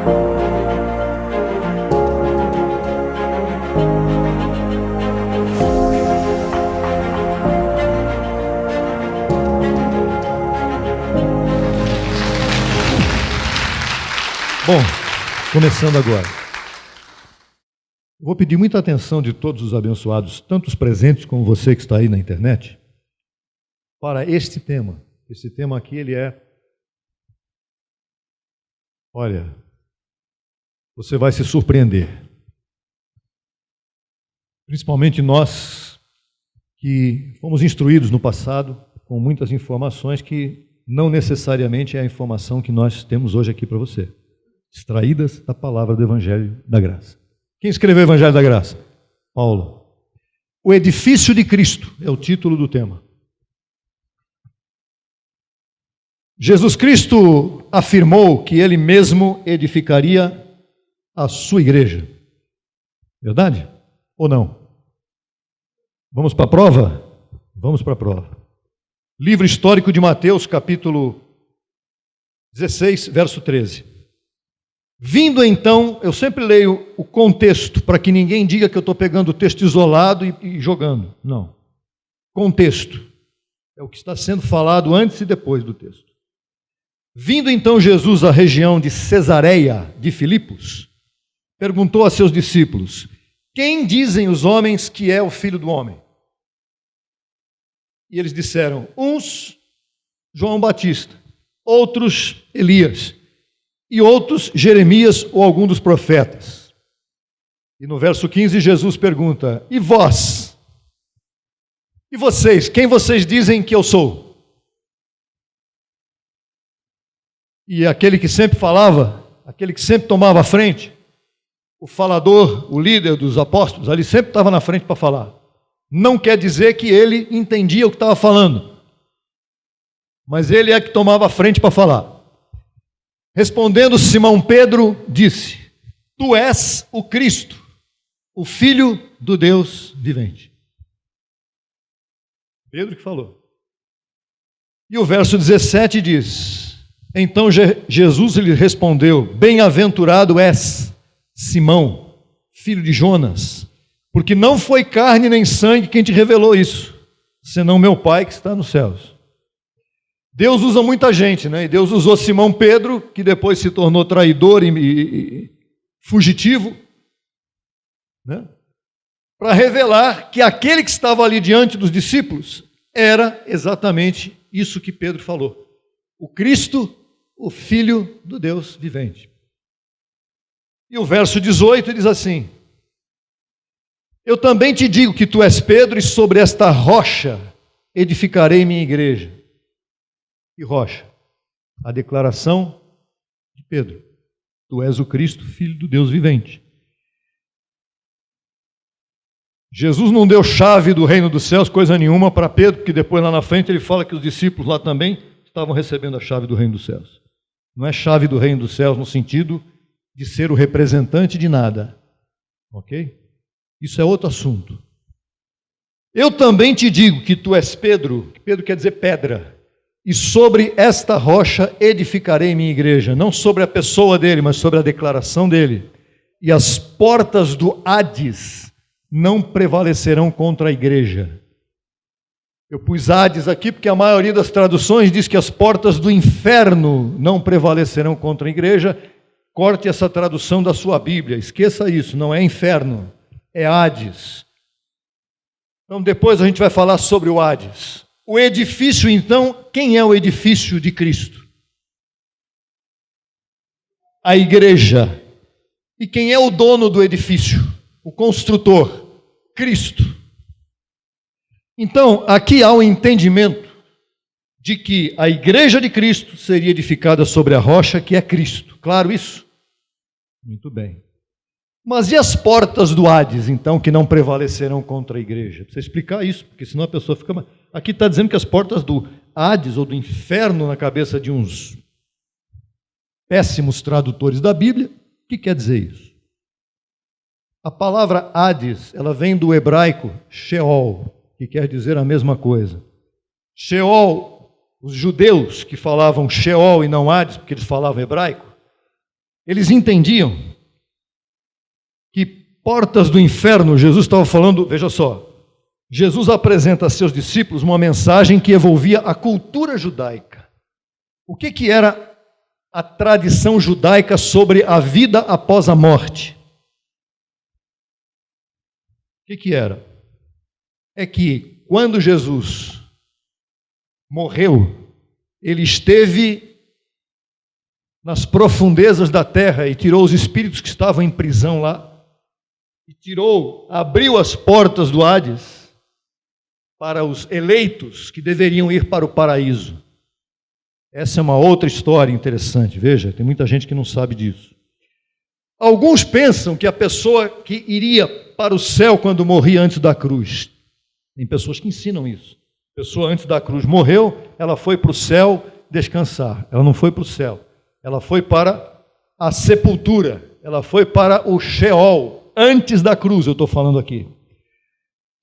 Bom, começando agora. Vou pedir muita atenção de todos os abençoados, tanto os presentes como você que está aí na internet, para este tema. Esse tema aqui, ele é... Olha, você vai se surpreender. Principalmente nós que fomos instruídos no passado com muitas informações que não necessariamente é a informação que nós temos hoje aqui para você. Extraídas da palavra do Evangelho da Graça. Quem escreveu o Evangelho da Graça? Paulo. O edifício de Cristo é o título do tema. Jesus Cristo afirmou que Ele mesmo edificaria a sua igreja. Verdade? Ou não? Vamos para a prova? Vamos para a prova. Livro histórico de Mateus, capítulo 16, verso 13. Vindo então, eu sempre leio o contexto, para que ninguém diga que eu estou pegando o texto isolado e jogando. Não. Contexto. É o que está sendo falado antes e depois do texto. Vindo então Jesus à região de Cesareia de Filipos, perguntou a seus discípulos: quem dizem os homens que é o Filho do Homem? E eles disseram: uns, João Batista, outros, Elias, e outros, Jeremias ou algum dos profetas. E no verso 15, Jesus pergunta: e vós? E vocês? Quem vocês dizem que eu sou? E aquele que sempre falava, aquele que sempre tomava a frente, o falador, o líder dos apóstolos, ali sempre estava na frente para falar. Não quer dizer que ele entendia o que estava falando, mas ele é que tomava a frente para falar. Respondendo, Simão Pedro disse: tu és o Cristo, o Filho do Deus vivente. Pedro que falou. E o verso 17 diz: então Jesus lhe respondeu: bem-aventurado és, Simão, filho de Jonas, porque não foi carne nem sangue quem te revelou isso, senão meu Pai que está nos céus. Deus usa muita gente, né? E Deus usou Simão Pedro, que depois se tornou traidor e fugitivo, né? Para revelar que aquele que estava ali diante dos discípulos era exatamente isso que Pedro falou: o Cristo, o Filho do Deus vivente. E o verso 18 diz assim: eu também te digo que tu és Pedro, e sobre esta rocha edificarei minha igreja. E rocha? A declaração de Pedro: tu és o Cristo, Filho do Deus vivente. Jesus não deu chave do reino dos céus, coisa nenhuma, para Pedro, porque depois lá na frente ele fala que os discípulos lá também estavam recebendo a chave do reino dos céus. Não é chave do reino dos céus no sentido de ser o representante de nada. Ok? Isso é outro assunto. Eu também te digo que tu és Pedro, que Pedro quer dizer pedra, e sobre esta rocha edificarei minha igreja, não sobre a pessoa dele, mas sobre a declaração dele. E as portas do Hades não prevalecerão contra a igreja. Eu pus Hades aqui porque a maioria das traduções diz que as portas do inferno não prevalecerão contra a igreja. Corte essa tradução da sua Bíblia, esqueça isso, não é inferno, é Hades. Então depois a gente vai falar sobre o Hades. O edifício, então, quem é o edifício de Cristo? A igreja. E quem é o dono do edifício? O construtor, Cristo. Então, aqui há um entendimento de que a igreja de Cristo seria edificada sobre a rocha que é Cristo. Claro isso? Muito bem. Mas e as portas do Hades, então, que não prevalecerão contra a igreja? Precisa explicar isso, porque senão a pessoa fica... Aqui está dizendo que as portas do Hades, ou do inferno, na cabeça de uns péssimos tradutores da Bíblia, o que quer dizer isso? A palavra Hades, ela vem do hebraico Sheol, que quer dizer a mesma coisa. Sheol, os judeus que falavam Sheol e não Hades, porque eles falavam hebraico, Eles entendiam que portas do inferno, Jesus estava falando, veja só, Jesus apresenta a seus discípulos uma mensagem que envolvia a cultura judaica. O que era a tradição judaica sobre a vida após a morte? O que era? É que quando Jesus morreu, ele esteve nas profundezas da terra e tirou os espíritos que estavam em prisão lá, e abriu as portas do Hades para os eleitos que deveriam ir para o paraíso. Essa é uma outra história interessante, veja, tem muita gente que não sabe disso. Alguns pensam que a pessoa que iria para o céu quando morria antes da cruz, tem pessoas que ensinam isso. A pessoa antes da cruz morreu, ela foi para o céu descansar. Ela não foi para o céu, ela foi para a sepultura, ela foi para o Sheol, antes da cruz, eu estou falando aqui.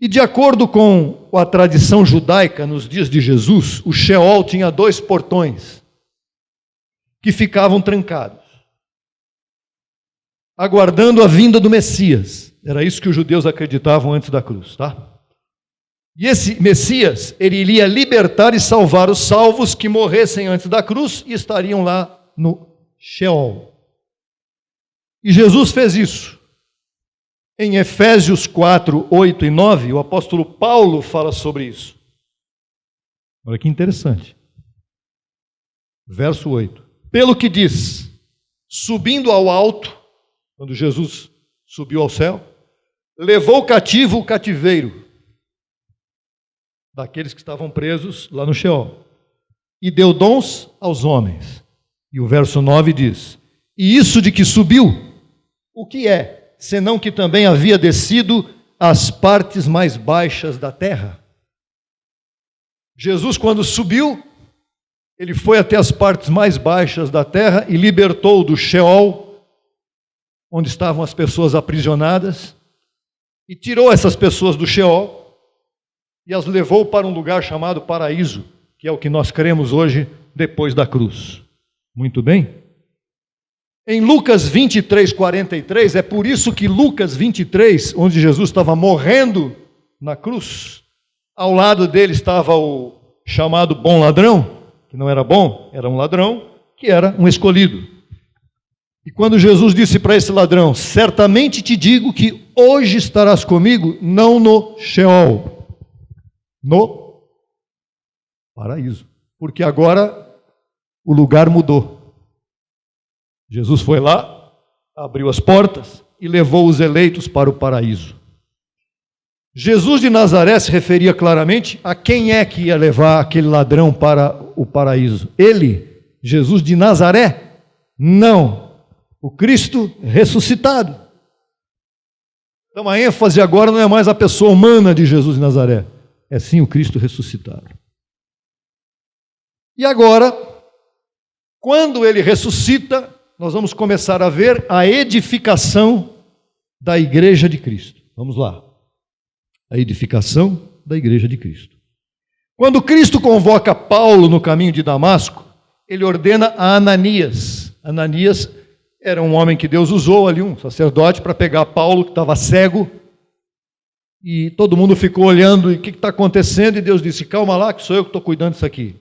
E de acordo com a tradição judaica, nos dias de Jesus, o Sheol tinha 2 portões que ficavam trancados, aguardando a vinda do Messias. Era isso que os judeus acreditavam antes da cruz, tá? E esse Messias, ele iria libertar e salvar os salvos que morressem antes da cruz e estariam lá no Sheol. E Jesus fez isso. Em Efésios 4, 8 e 9, o apóstolo Paulo fala sobre isso. Olha que interessante. Verso 8. Pelo que diz, subindo ao alto, quando Jesus subiu ao céu, levou cativo o cativeiro daqueles que estavam presos lá no Sheol, e deu dons aos homens. E o verso 9 diz, e isso de que subiu, o que é? Senão que também havia descido às partes mais baixas da terra. Jesus, quando subiu, ele foi até as partes mais baixas da terra e libertou do Sheol, onde estavam as pessoas aprisionadas, e tirou essas pessoas do Sheol e as levou para um lugar chamado paraíso, que é o que nós cremos hoje depois da cruz. Muito bem? Em Lucas 23, 43, é por isso que Lucas 23, onde Jesus estava morrendo na cruz, ao lado dele estava o chamado bom ladrão, que não era bom, era um ladrão, que era um escolhido. E quando Jesus disse para esse ladrão, certamente te digo que hoje estarás comigo, não no Sheol, no paraíso, porque agora o lugar mudou. Jesus foi lá, abriu as portas e levou os eleitos para o paraíso. Jesus de Nazaré se referia claramente a quem é que ia levar aquele ladrão para o paraíso. Ele, Jesus de Nazaré? Não, o Cristo ressuscitado. Então a ênfase agora não é mais a pessoa humana de Jesus de Nazaré, é sim o Cristo ressuscitado. E agora, quando ele ressuscita, nós vamos começar a ver a edificação da Igreja de Cristo. Vamos lá. A edificação da Igreja de Cristo. Quando Cristo convoca Paulo no caminho de Damasco, ele ordena a Ananias. Ananias era um homem que Deus usou ali, um sacerdote, para pegar Paulo, que estava cego, e todo mundo ficou olhando, e o que está acontecendo? E Deus disse, calma lá, que sou eu que estou cuidando disso aqui.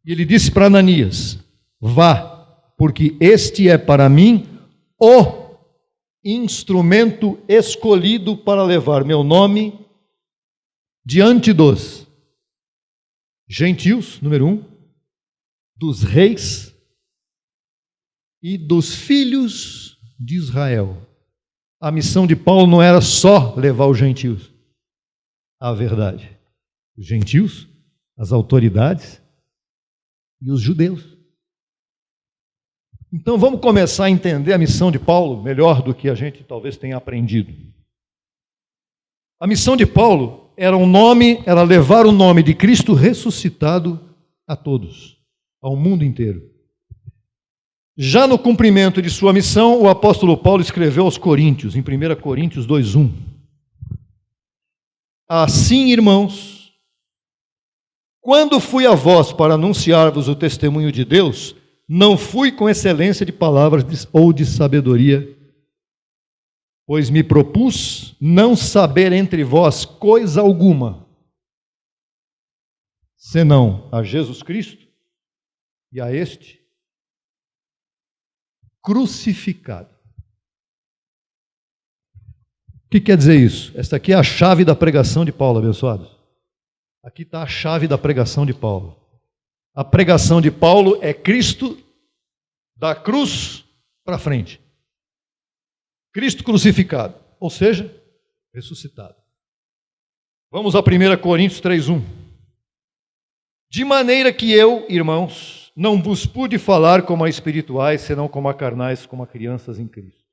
E ele disse para Ananias, vá, porque este é para mim o instrumento escolhido para levar meu nome diante dos gentios, número 1, dos reis e dos filhos de Israel. A missão de Paulo não era só levar os gentios à verdade. Os gentios, as autoridades e os judeus. Então vamos começar a entender a missão de Paulo melhor do que a gente talvez tenha aprendido. A missão de Paulo era levar o nome de Cristo ressuscitado a todos, ao mundo inteiro. Já no cumprimento de sua missão, o apóstolo Paulo escreveu aos Coríntios, em 1 Coríntios 2:1. Assim, irmãos, quando fui a vós para anunciar-vos o testemunho de Deus, não fui com excelência de palavras ou de sabedoria, pois me propus não saber entre vós coisa alguma, senão a Jesus Cristo e a este crucificado. O que quer dizer isso? Esta aqui é a chave da pregação de Paulo, abençoados. Aqui está a chave da pregação de Paulo. A pregação de Paulo é Cristo da cruz para frente. Cristo crucificado, ou seja, ressuscitado. Vamos a 1 Coríntios 3:1. De maneira que eu, irmãos, não vos pude falar como a espirituais, senão como a carnais, como a crianças em Cristo.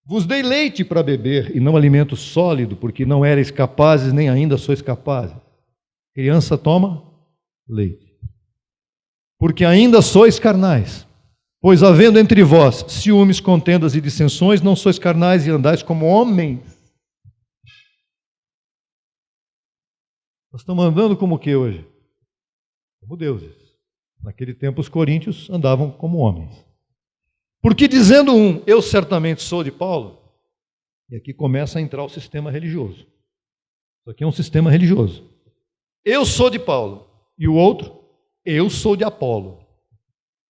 Vos dei leite para beber e não alimento sólido, porque não erais capazes, nem ainda sois capazes. Criança toma leite. Porque ainda sois carnais. Pois havendo entre vós ciúmes, contendas e dissensões, não sois carnais e andais como homens. Nós estamos andando como o que hoje? Como deuses. Naquele tempo os coríntios andavam como homens. Porque dizendo um, eu certamente sou de Paulo, e aqui começa a entrar o sistema religioso. Isso aqui é um sistema religioso. Eu sou de Paulo. E o outro, eu sou de Apolo.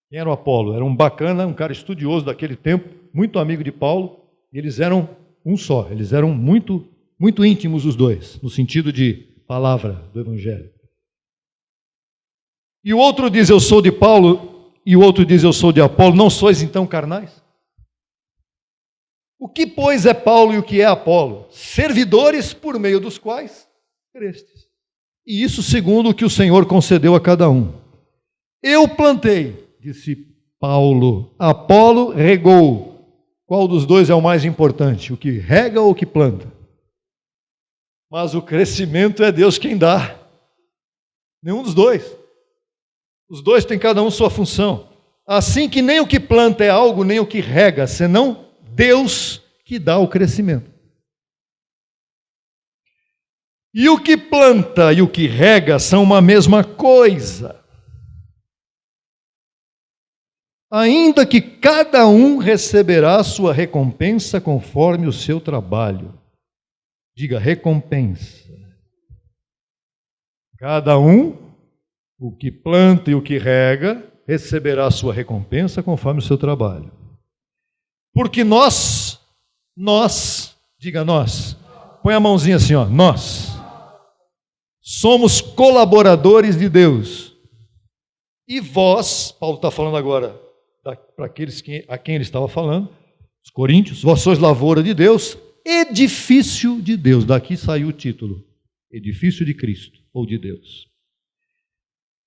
Quem era o Apolo? Era um bacana, um cara estudioso daquele tempo, muito amigo de Paulo, e eles eram um só, eles eram muito, muito íntimos os dois, no sentido de palavra do Evangelho. E o outro diz, eu sou de Paulo, e o outro diz, eu sou de Apolo, não sois então carnais? O que, pois, é Paulo e o que é Apolo? Servidores por meio dos quais crestes. E isso segundo o que o Senhor concedeu a cada um. Eu plantei, disse Paulo, Apolo regou. Qual dos dois é o mais importante? O que rega ou o que planta? Mas o crescimento é Deus quem dá. Nenhum dos dois. Os dois têm cada um sua função. Assim que nem o que planta é algo, nem o que rega, senão Deus que dá o crescimento. E o que planta e o que rega são uma mesma coisa. Ainda que cada um receberá a sua recompensa conforme o seu trabalho. Diga, recompensa. Cada um, o que planta e o que rega, receberá a sua recompensa conforme o seu trabalho. Porque nós, diga nós, põe a mãozinha assim, ó, nós somos colaboradores de Deus. E vós, Paulo está falando agora para aqueles a quem ele estava falando, os coríntios, vós sois lavoura de Deus, edifício de Deus. Daqui saiu o título, edifício de Cristo, ou de Deus.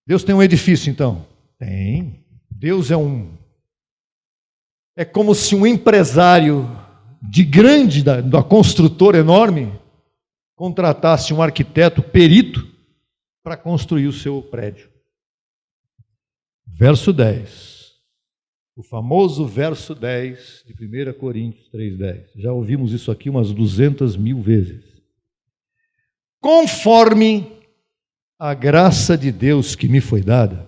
Deus tem um edifício então? Tem. Deus é como se um empresário de grande, da construtora enorme, contratasse um arquiteto perito para construir o seu prédio. Verso 10. O famoso verso 10 de 1 Coríntios 3:10. Já ouvimos isso aqui umas 200.000 vezes. Conforme a graça de Deus que me foi dada.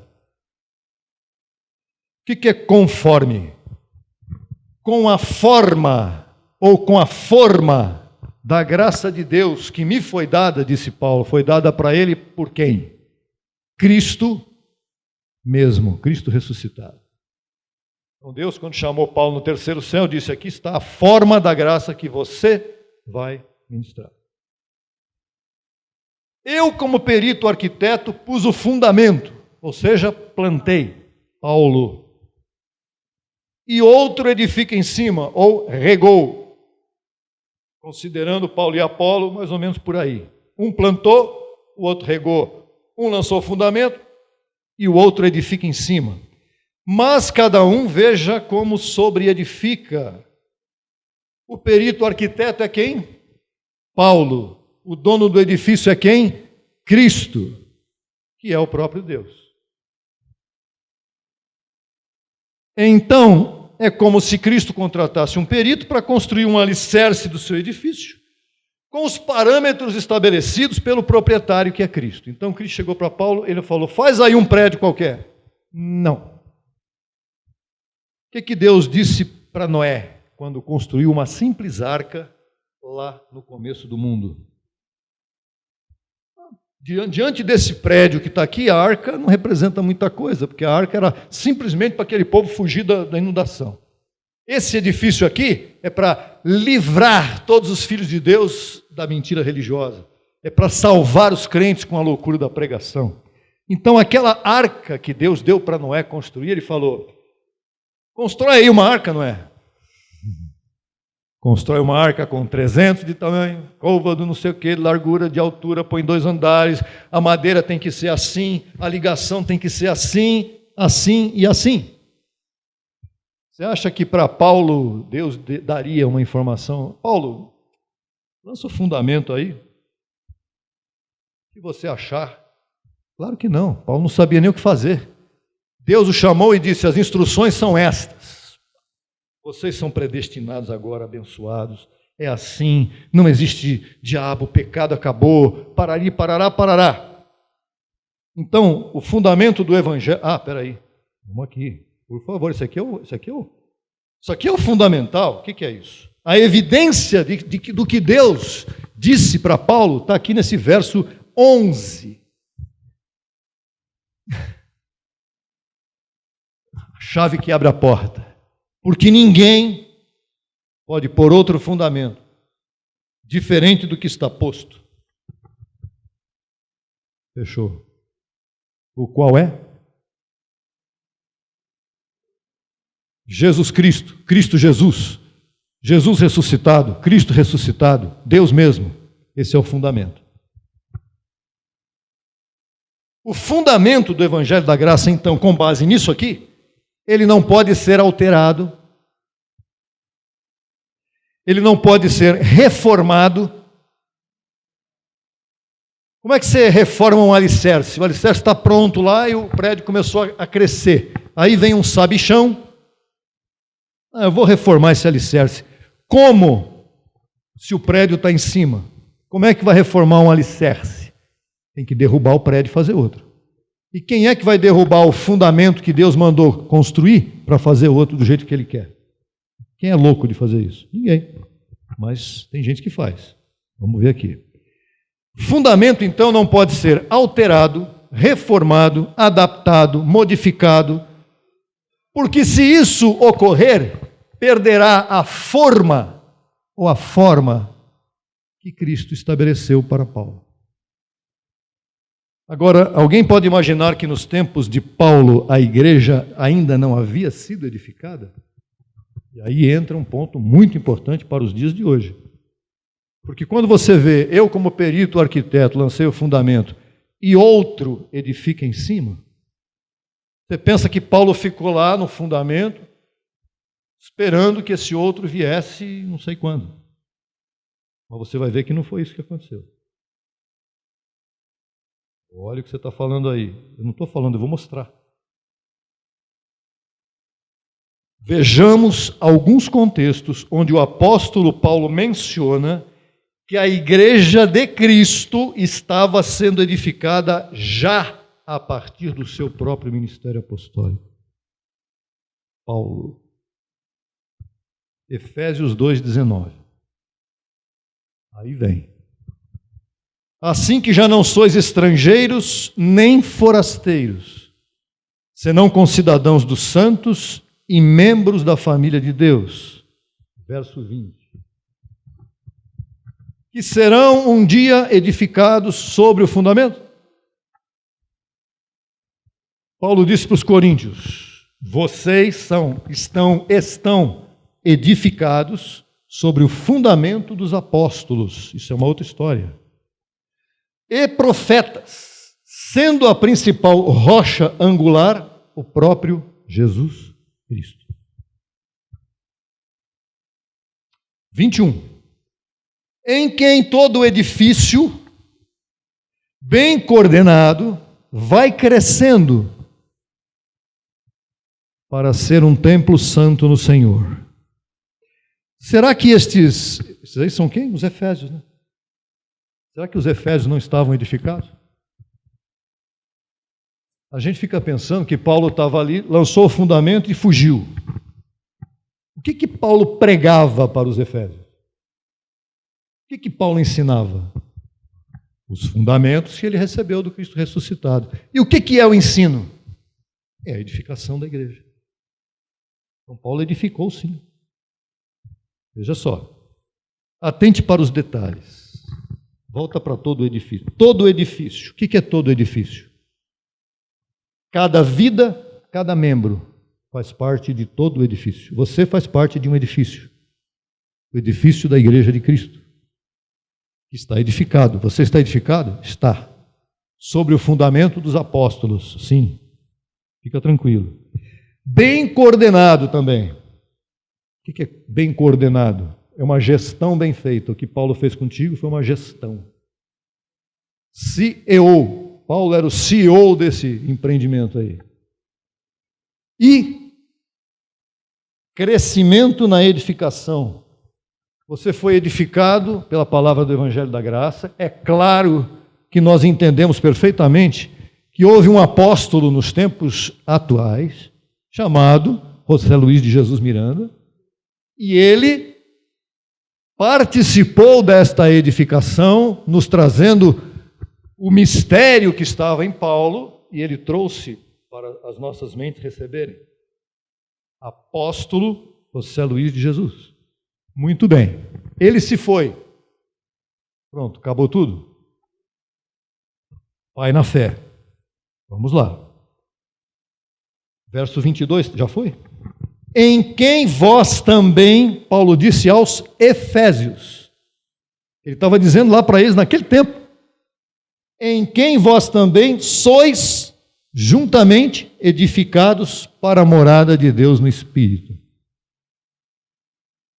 O que é conforme? Com a forma, ou com a forma da graça de Deus que me foi dada, disse Paulo, foi dada para ele por quem? Cristo mesmo, Cristo ressuscitado. Então Deus, quando chamou Paulo no terceiro céu, disse, aqui está a forma da graça que você vai ministrar. Eu, como perito arquiteto, pus o fundamento, ou seja, plantei, Paulo. E outro edifica em cima, ou regou. Considerando Paulo e Apolo, mais ou menos por aí. Um plantou, o outro regou. Um lançou o fundamento e o outro edifica em cima. Mas cada um veja como sobre-edifica. O perito arquiteto é quem? Paulo. O dono do edifício é quem? Cristo, que é o próprio Deus. Então, é como se Cristo contratasse um perito para construir um alicerce do seu edifício, com os parâmetros estabelecidos pelo proprietário, que é Cristo. Então, Cristo chegou para Paulo, ele falou, faz aí um prédio qualquer. Não. que Deus disse para Noé quando construiu uma simples arca lá no começo do mundo? Diante desse prédio que está aqui, a arca não representa muita coisa, porque a arca era simplesmente para aquele povo fugir da inundação. Esse edifício aqui é para livrar todos os filhos de Deus da mentira religiosa. É para salvar os crentes com a loucura da pregação. Então, aquela arca que Deus deu para Noé construir, ele falou: constrói aí uma arca, Noé. Constrói uma arca com 300 de tamanho, côvado, não sei o que, de largura, de altura, põe 2 andares, a madeira tem que ser assim, a ligação tem que ser assim, assim e assim. Você acha que para Paulo Deus daria uma informação? Paulo, lança o fundamento aí. O que você achar? Claro que não. Paulo não sabia nem o que fazer. Deus o chamou e disse: as instruções são estas. Vocês são predestinados agora, abençoados. É assim, não existe diabo, o pecado acabou. Parari, parará, parará. Então, o fundamento do evangelho... peraí. Vamos aqui. Por favor, isso aqui é o fundamental. O que é isso? A evidência do que Deus disse para Paulo está aqui nesse verso 11. A chave que abre a porta. Porque ninguém pode pôr outro fundamento diferente do que está posto. Fechou. O qual é? Jesus Cristo, Cristo Jesus, Jesus ressuscitado, Cristo ressuscitado, Deus mesmo. Esse é o fundamento. O fundamento do Evangelho da Graça, então, com base nisso aqui, ele não pode ser alterado, ele não pode ser reformado. Como é que você reforma um alicerce? O alicerce está pronto lá e o prédio começou a crescer. Aí vem um sabichão. Eu vou reformar esse alicerce. Como? Se o prédio está em cima. Como é que vai reformar um alicerce? Tem que derrubar o prédio e fazer outro. E quem é que vai derrubar o fundamento que Deus mandou construir para fazer outro do jeito que Ele quer? Quem é louco de fazer isso? Ninguém. Mas tem gente que faz. Vamos ver aqui. Fundamento, então, não pode ser alterado, reformado, adaptado, modificado, porque se isso ocorrer, perderá a forma ou a forma que Cristo estabeleceu para Paulo. Agora, alguém pode imaginar que nos tempos de Paulo a igreja ainda não havia sido edificada? E aí entra um ponto muito importante para os dias de hoje. Porque quando você vê, eu como perito arquiteto lancei o fundamento e outro edifica em cima, você pensa que Paulo ficou lá no fundamento, esperando que esse outro viesse não sei quando. Mas você vai ver que não foi isso que aconteceu. Olha o que você está falando aí. Eu não estou falando, eu vou mostrar. Vejamos alguns contextos onde o apóstolo Paulo menciona que a igreja de Cristo estava sendo edificada já a partir do seu próprio ministério apostólico. Paulo. Efésios 2,19. Aí vem. Assim que já não sois estrangeiros nem forasteiros, senão concidadãos dos santos e membros da família de Deus. Verso 20. Que serão um dia edificados sobre o fundamento. Paulo disse para os coríntios: vocês estão edificados sobre o fundamento dos apóstolos. Isso é uma outra história. E profetas, sendo a principal rocha angular o próprio Jesus Cristo. 21. Em quem todo o edifício, bem coordenado, vai crescendo para ser um templo santo no Senhor. Será que esses aí são quem? Os efésios, né? Será que os efésios não estavam edificados? A gente fica pensando que Paulo estava ali, lançou o fundamento e fugiu. que Paulo pregava para os efésios? O que Paulo ensinava? Os fundamentos que ele recebeu do Cristo ressuscitado. E o que é o ensino? É a edificação da igreja. Então Paulo edificou, sim. Veja só. Atente para os detalhes. Volta para todo o edifício. Todo o edifício. O que é todo o edifício? Cada vida, cada membro faz parte de todo o edifício. Você faz parte de um edifício. O edifício da igreja de Cristo. Que está edificado. Você está edificado? Está. Sobre o fundamento dos apóstolos. Sim. Fica tranquilo. Bem coordenado também. O que é bem coordenado? É uma gestão bem feita. O que Paulo fez contigo foi uma gestão. CEO. Paulo era o CEO desse empreendimento aí. E crescimento na edificação. Você foi edificado pela palavra do Evangelho da Graça. É claro que nós entendemos perfeitamente que houve um apóstolo nos tempos atuais, chamado José Luiz de Jesus Miranda, e ele participou desta edificação, nos trazendo o mistério que estava em Paulo, e ele trouxe para as nossas mentes receberem. Apóstolo José Luiz de Jesus. Muito bem. Ele se foi. Pronto, acabou tudo? Pai na fé. Vamos lá. Verso 22, já foi? Em quem vós também, Paulo disse aos Efésios. Ele estava dizendo lá para eles naquele tempo. Em quem vós também sois juntamente edificados para a morada de Deus no Espírito.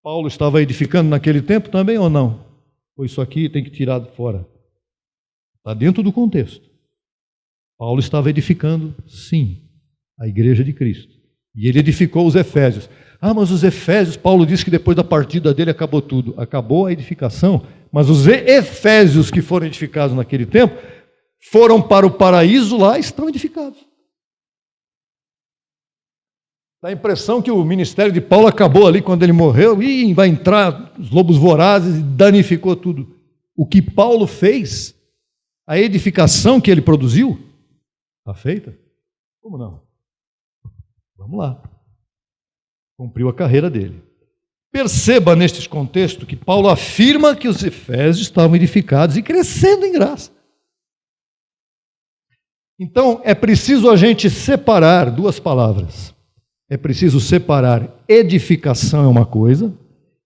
Paulo estava edificando naquele tempo também ou não? Ou isso aqui tem que tirar de fora? Está dentro do contexto. Paulo estava edificando, sim, a igreja de Cristo. E ele edificou os Efésios. Ah, mas os Efésios, Paulo disse que depois da partida dele acabou tudo. Acabou a edificação, mas os Efésios que foram edificados naquele tempo, foram para o paraíso lá e estão edificados. Dá a impressão que o ministério de Paulo acabou ali quando ele morreu e vai entrar os lobos vorazes e danificou tudo. O que Paulo fez, a edificação que ele produziu, está feita? Como não? Vamos lá. Cumpriu a carreira dele. Perceba neste contexto que Paulo afirma que os Efésios estavam edificados e crescendo em graça. Então, é preciso a gente separar duas palavras. É preciso separar edificação é uma coisa,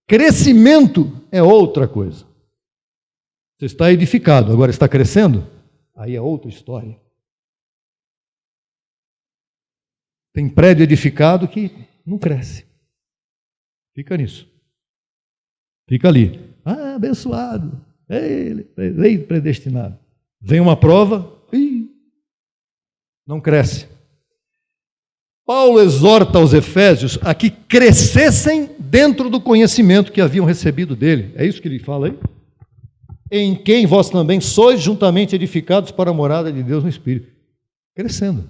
crescimento é outra coisa. Você está edificado, agora está crescendo? Aí é outra história. Tem prédio edificado que não cresce. Fica nisso. Fica ali. Ah, abençoado. Lei predestinado. Vem uma prova, não cresce. Paulo exorta aos Efésios a que crescessem dentro do conhecimento que haviam recebido dele. É isso que ele fala aí? Em quem vós também sois juntamente edificados para a morada de Deus no Espírito. Crescendo.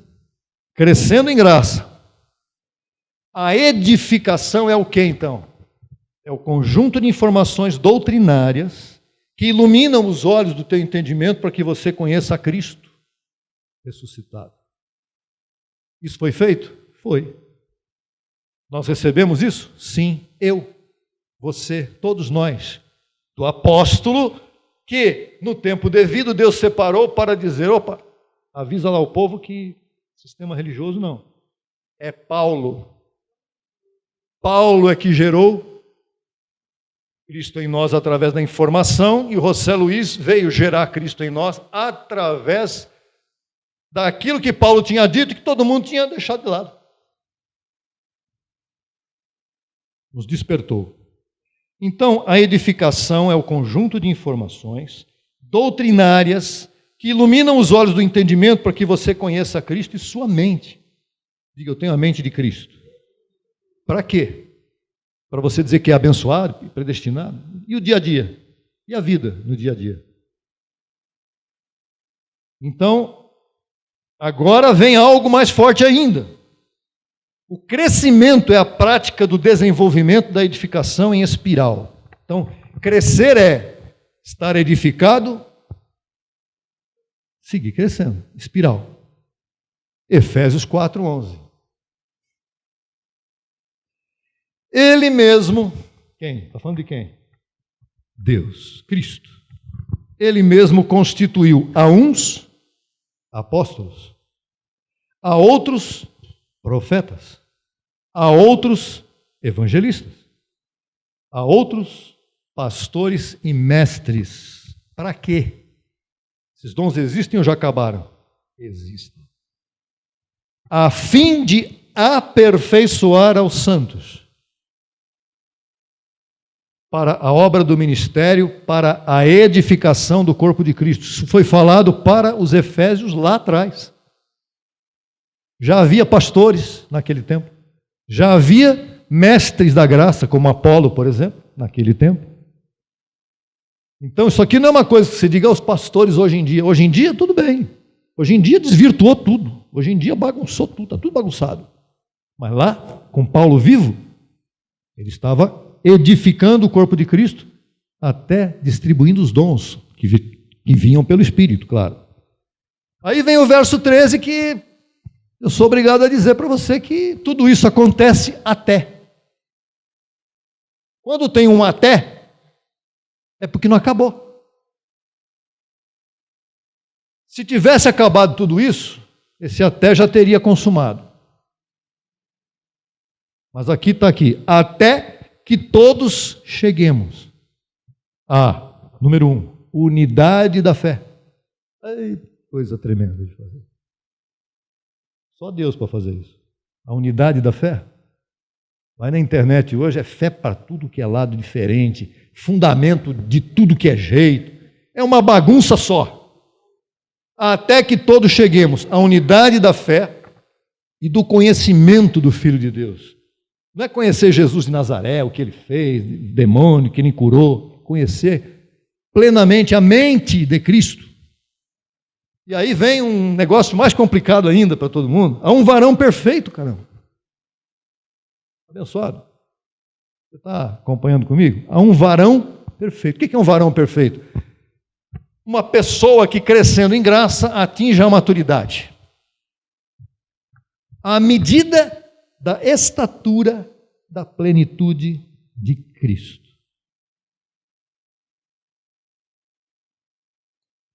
Crescendo em graça. A edificação é o que então? É o conjunto de informações doutrinárias que iluminam os olhos do teu entendimento para que você conheça a Cristo ressuscitado. Isso foi feito? Foi. Nós recebemos isso? Sim, eu, você, todos nós. Do apóstolo que no tempo devido Deus separou para dizer, opa, avisa lá o povo que sistema religioso não. É Paulo. Paulo é que gerou Cristo em nós através da informação e o José Luiz veio gerar Cristo em nós através daquilo que Paulo tinha dito e que todo mundo tinha deixado de lado. Nos despertou. Então, a edificação é o conjunto de informações doutrinárias que iluminam os olhos do entendimento para que você conheça Cristo e sua mente. Diga, eu tenho a mente de Cristo. Para quê? Para você dizer que é abençoado e predestinado? E o dia a dia? E a vida no dia a dia? Então, agora vem algo mais forte ainda. O crescimento é a prática do desenvolvimento da edificação em espiral. Então, crescer é estar edificado, seguir crescendo, espiral. Efésios 4:11. Ele mesmo, quem? Está falando de quem? Deus, Cristo. Ele mesmo constituiu a uns apóstolos, a outros profetas, a outros evangelistas, a outros pastores e mestres. Para quê? Esses dons existem ou já acabaram? Existem. A fim de aperfeiçoar aos santos, para a obra do ministério, para a edificação do corpo de Cristo. Isso foi falado para os efésios lá atrás. Já havia pastores naquele tempo. Já havia mestres da graça, como Apolo, por exemplo, naquele tempo. Então, isso aqui não é uma coisa que se diga aos pastores hoje em dia. Hoje em dia, tudo bem. Hoje em dia, desvirtuou tudo. Hoje em dia, bagunçou tudo, está tudo bagunçado. Mas lá, com Paulo vivo, ele estava edificando o corpo de Cristo, até distribuindo os dons que vinham pelo Espírito, claro. Aí vem o verso 13, que eu sou obrigado a dizer para você que tudo isso acontece até. Quando tem um até, é porque não acabou. Se tivesse acabado tudo isso, esse até já teria consumado. Mas aqui está aqui, até que todos cheguemos a, número 1, unidade da fé. Ai, coisa tremenda de fazer. Só Deus para fazer isso. A unidade da fé. Vai na internet hoje, é fé para tudo que é lado diferente, fundamento de tudo que é jeito. É uma bagunça só. Até que todos cheguemos à unidade da fé e do conhecimento do Filho de Deus. Não é conhecer Jesus de Nazaré, o que ele fez, o demônio que ele curou. Conhecer plenamente a mente de Cristo. E aí vem um negócio mais complicado ainda para todo mundo. Há um varão perfeito, caramba. Abençoado. Você está acompanhando comigo? Há um varão perfeito. O que é um varão perfeito? Uma pessoa que crescendo em graça atinge a maturidade. À medida da estatura da plenitude de Cristo.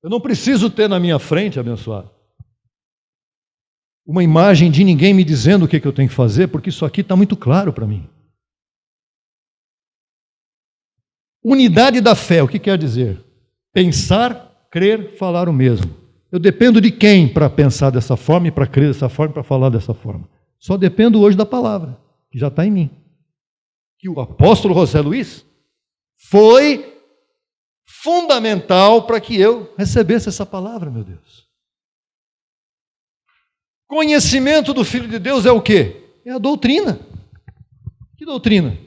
Eu não preciso ter na minha frente, abençoado, uma imagem de ninguém me dizendo o que eu tenho que fazer, porque isso aqui está muito claro para mim. Unidade da fé, o que quer dizer? Pensar, crer, falar o mesmo. Eu dependo de quem para pensar dessa forma, e para crer dessa forma, e para falar dessa forma? Só dependo hoje da palavra, que já está em mim. Que o apóstolo José Luiz foi fundamental para que eu recebesse essa palavra, meu Deus. Conhecimento do Filho de Deus é o quê? É a doutrina. Que doutrina?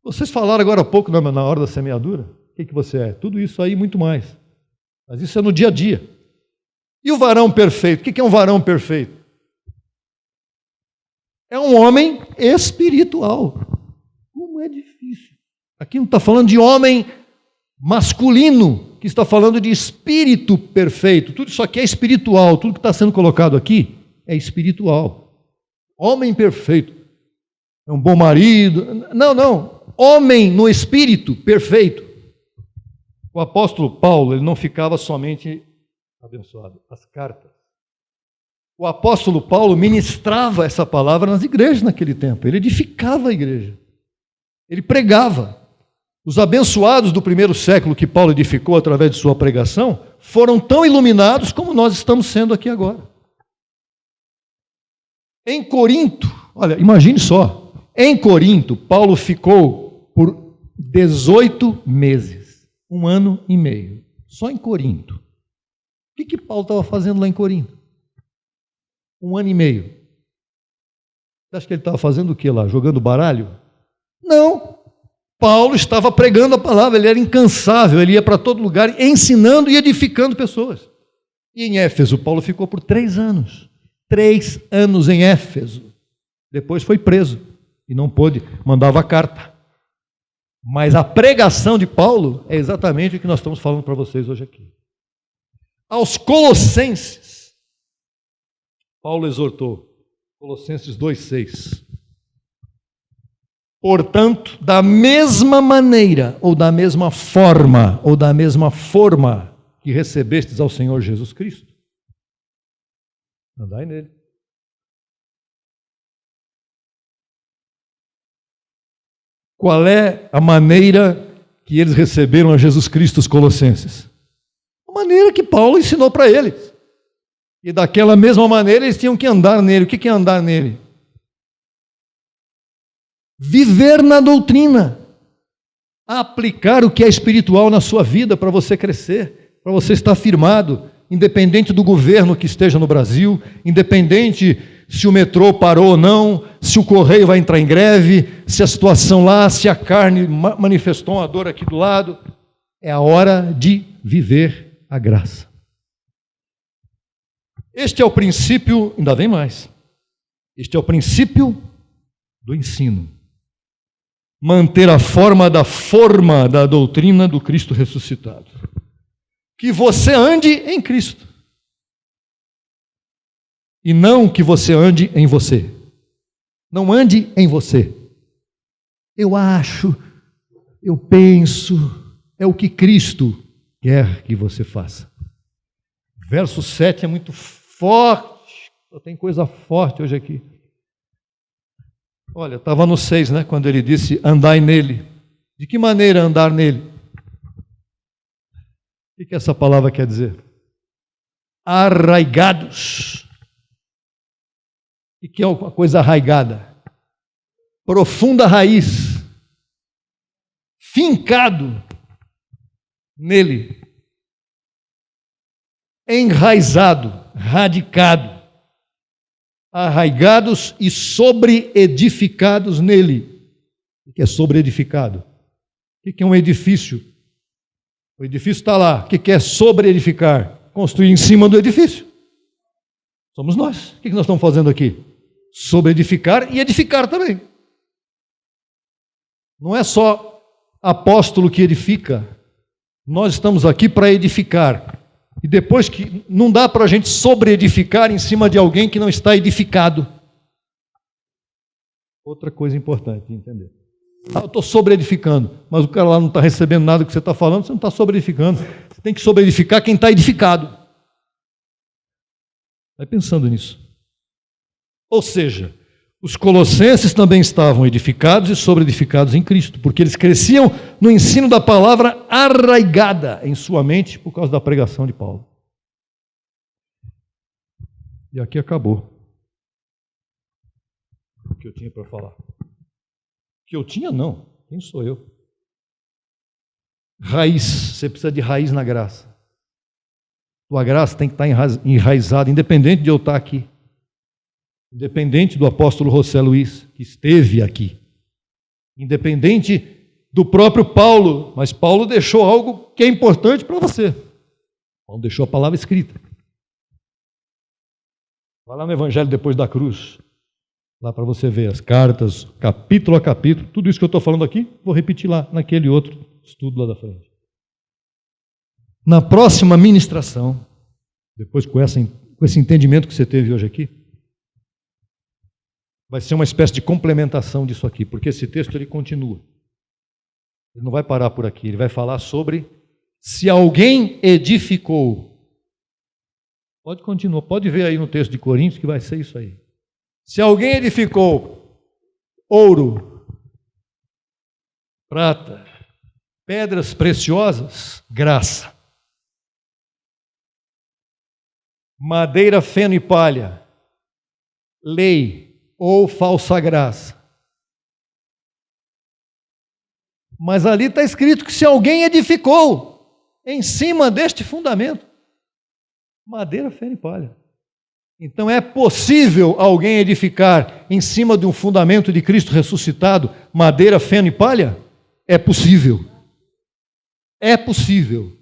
Vocês falaram agora há pouco, na hora da semeadura, o que você é? Tudo isso aí e muito mais. Mas isso é no dia a dia. E o varão perfeito? O que é um varão perfeito? É um homem espiritual. Como é difícil. Aqui não está falando de homem masculino, que está falando de espírito perfeito. Tudo isso aqui é espiritual. Tudo que está sendo colocado aqui é espiritual. Homem perfeito. É um bom marido. Não. Homem no espírito perfeito. O apóstolo Paulo, ele não ficava somente abençoado, as cartas. O apóstolo Paulo ministrava essa palavra nas igrejas naquele tempo. Ele edificava a igreja. Ele pregava. Os abençoados do primeiro século que Paulo edificou através de sua pregação foram tão iluminados como nós estamos sendo aqui agora. Em Corinto, olha, imagine só. Em Corinto, Paulo ficou por 18 meses. 1 ano e meio. Só em Corinto. O que Paulo estava fazendo lá em Corinto? 1 ano e meio. Você acha que ele estava fazendo o que lá? Jogando baralho? Não. Paulo estava pregando a palavra, ele era incansável, ele ia para todo lugar ensinando e edificando pessoas. E em Éfeso, Paulo ficou por 3 anos. 3 anos em Éfeso. Depois foi preso e não pôde, mandava carta. Mas a pregação de Paulo é exatamente o que nós estamos falando para vocês hoje aqui. Aos Colossenses, Paulo exortou, Colossenses 2,6. Portanto, da mesma maneira, ou da mesma forma, que recebestes ao Senhor Jesus Cristo, andai nele. Qual é a maneira que eles receberam a Jesus Cristo, os colossenses? A maneira que Paulo ensinou para eles. E daquela mesma maneira eles tinham que andar nele. O que é andar nele? Viver na doutrina. Aplicar o que é espiritual na sua vida para você crescer, para você estar firmado, independente do governo que esteja no Brasil, independente se o metrô parou ou não, se o correio vai entrar em greve, se a situação lá, se a carne manifestou uma dor aqui do lado. É a hora de viver a graça. Este é o princípio, ainda vem mais, este é o princípio do ensino. Manter a forma da doutrina do Cristo ressuscitado. Que você ande em Cristo. E não que você ande em você. Não ande em você. Eu acho, eu penso, é o que Cristo quer que você faça. Verso 7 é muito forte. Só tem coisa forte hoje aqui. Olha, estava no 6, né? Quando ele disse, andai nele. De que maneira andar nele? O que essa palavra quer dizer? Arraigados. O que é uma coisa arraigada? Profunda raiz. Fincado nele. Enraizado, radicado. Arraigados e sobreedificados nele. O que é sobreedificado? O que é um edifício? O edifício está lá. O que é sobreedificar? Construir em cima do edifício. Somos nós. O que nós estamos fazendo aqui? Sobreedificar e edificar também. Não é só apóstolo que edifica. Nós estamos aqui para edificar. E depois que não dá para a gente sobreedificar em cima de alguém que não está edificado. Outra coisa importante de entender. Eu estou sobreedificando, mas o cara lá não está recebendo nada do que você está falando, você não está sobreedificando. Você tem que sobreedificar quem está edificado. Vai pensando nisso. Ou seja, os colossenses também estavam edificados e sobreedificados em Cristo, porque eles cresciam no ensino da palavra arraigada em sua mente por causa da pregação de Paulo. E aqui acabou o que eu tinha para falar. O que eu tinha não, quem sou eu? Raiz, você precisa de raiz na graça. Tua graça tem que estar enraizada, independente de eu estar aqui. Independente do apóstolo José Luiz, que esteve aqui. Independente do próprio Paulo, mas Paulo deixou algo que é importante para você. Paulo deixou a palavra escrita. Vai lá no Evangelho depois da cruz. Lá para você ver as cartas, capítulo a capítulo. Tudo isso que eu estou falando aqui, vou repetir lá, naquele outro estudo lá da frente. Na próxima ministração, depois com esse entendimento que você teve hoje aqui, vai ser uma espécie de complementação disso aqui, porque esse texto ele continua. Ele não vai parar por aqui, ele vai falar sobre se alguém edificou. Pode continuar, pode ver aí no texto de Coríntios que vai ser isso aí. Se alguém edificou ouro, prata, pedras preciosas, graça. Madeira, feno e palha, lei ou falsa graça. Mas ali está escrito que se alguém edificou em cima deste fundamento, madeira, feno e palha. Então é possível alguém edificar em cima de um fundamento de Cristo ressuscitado, madeira, feno e palha? É possível. É possível.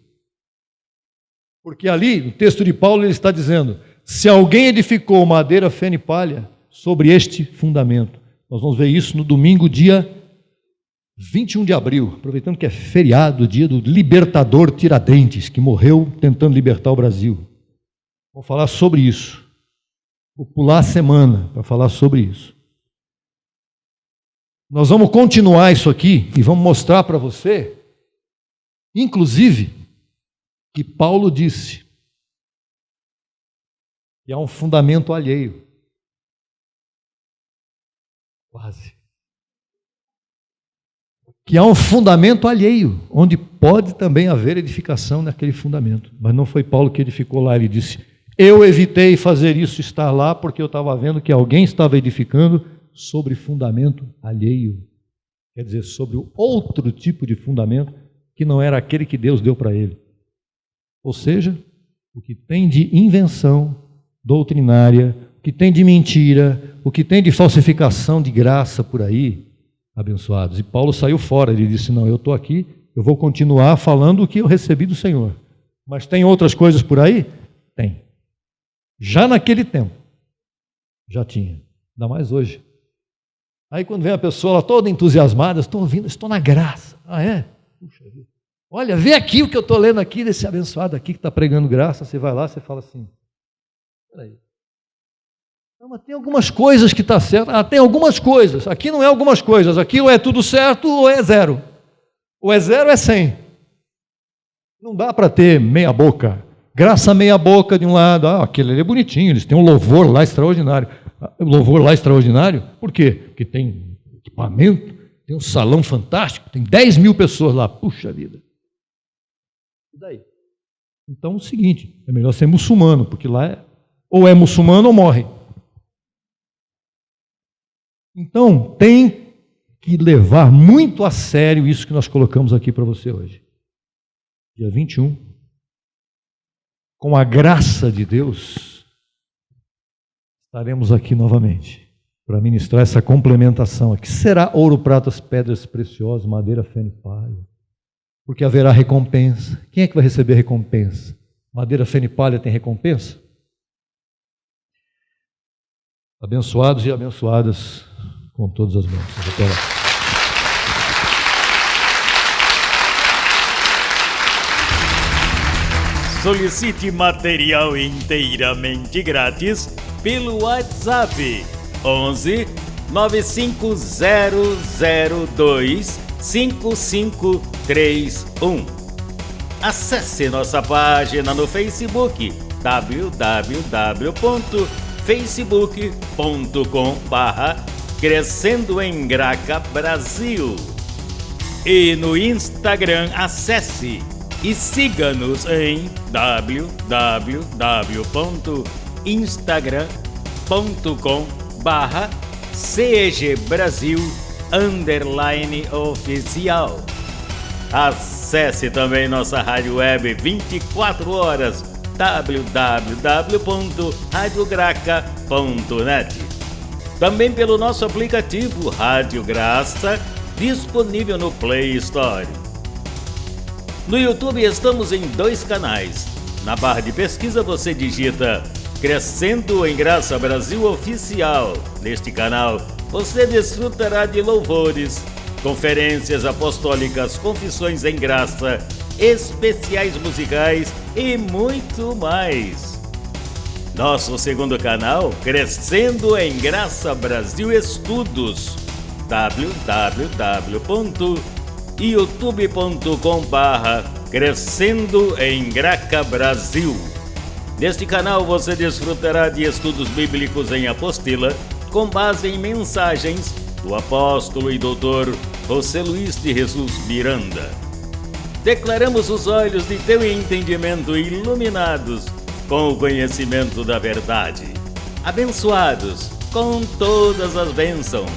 Porque ali, no texto de Paulo, ele está dizendo, se alguém edificou madeira, feno e palha, sobre este fundamento. Nós vamos ver isso no domingo, dia 21 de abril, aproveitando que é feriado, dia do libertador Tiradentes, que morreu tentando libertar o Brasil. Vou falar sobre isso. Vou pular a semana para falar sobre isso. Nós vamos continuar isso aqui e vamos mostrar para você, inclusive, que Paulo disse que há um fundamento alheio. Quase. Que há um fundamento alheio, onde pode também haver edificação naquele fundamento. Mas não foi Paulo que edificou lá, ele disse: eu evitei fazer isso, estar lá, porque eu estava vendo que alguém estava edificando sobre fundamento alheio. Quer dizer, sobre outro tipo de fundamento, que não era aquele que Deus deu para ele. Ou seja, o que tem de invenção doutrinária, o que tem de mentira, o que tem de falsificação de graça por aí, abençoados. E Paulo saiu fora, ele disse: não, eu estou aqui, eu vou continuar falando o que eu recebi do Senhor. Mas tem outras coisas por aí? Tem. Já naquele tempo, já tinha, ainda mais hoje. Aí quando vem a pessoa lá toda entusiasmada, estou ouvindo, estou na graça. Ah, é? Puxa vida. Olha, vê aqui o que eu estou lendo aqui, desse abençoado aqui que está pregando graça. Você vai lá, você fala assim: peraí. Não, mas tem algumas coisas que está certo. Ah, tem algumas coisas. Aqui não é algumas coisas. Aqui ou é tudo certo ou é zero. Ou é zero ou é 100. Não dá para ter meia boca. Graça meia boca de um lado. Ah, aquele ali é bonitinho. Eles têm um louvor lá extraordinário. Louvor lá extraordinário? Por quê? Porque tem equipamento, tem um salão fantástico, tem 10 mil pessoas lá. Puxa vida. E daí? Então é o seguinte, é melhor ser muçulmano, porque lá ou é muçulmano ou morre. Então, tem que levar muito a sério isso que nós colocamos aqui para você hoje. Dia 21, com a graça de Deus, estaremos aqui novamente para ministrar essa complementação aqui. Será ouro, pratas, pedras preciosas, madeira, feno e palha? Porque haverá recompensa. Quem é que vai receber recompensa? Madeira, feno e palha tem recompensa? Abençoados e abençoadas com todas as mãos. Até lá. Solicite material inteiramente grátis pelo WhatsApp 11 95002 5531. Acesse nossa página no Facebook www.facebook.com/Crescendo em Graca Brasil. E no Instagram acesse e siga-nos em www.instagram.com/CEGBrasil_oficial. Acesse também nossa rádio web 24 horas www.radiograca.net. Também pelo nosso aplicativo Rádio Graça, disponível no Play Store. No YouTube estamos em 2 canais. Na barra de pesquisa você digita Crescendo em Graça Brasil Oficial. Neste canal você desfrutará de louvores, conferências apostólicas, confissões em graça, especiais musicais e muito mais. Nosso segundo canal, Crescendo em Graça Brasil Estudos, www.youtube.com/Crescendo em Graca Brasil. Neste canal você desfrutará de estudos bíblicos em apostila, com base em mensagens do apóstolo e doutor José Luiz de Jesus Miranda. Declaramos os olhos de teu entendimento iluminados com o conhecimento da verdade, abençoados com todas as bênçãos.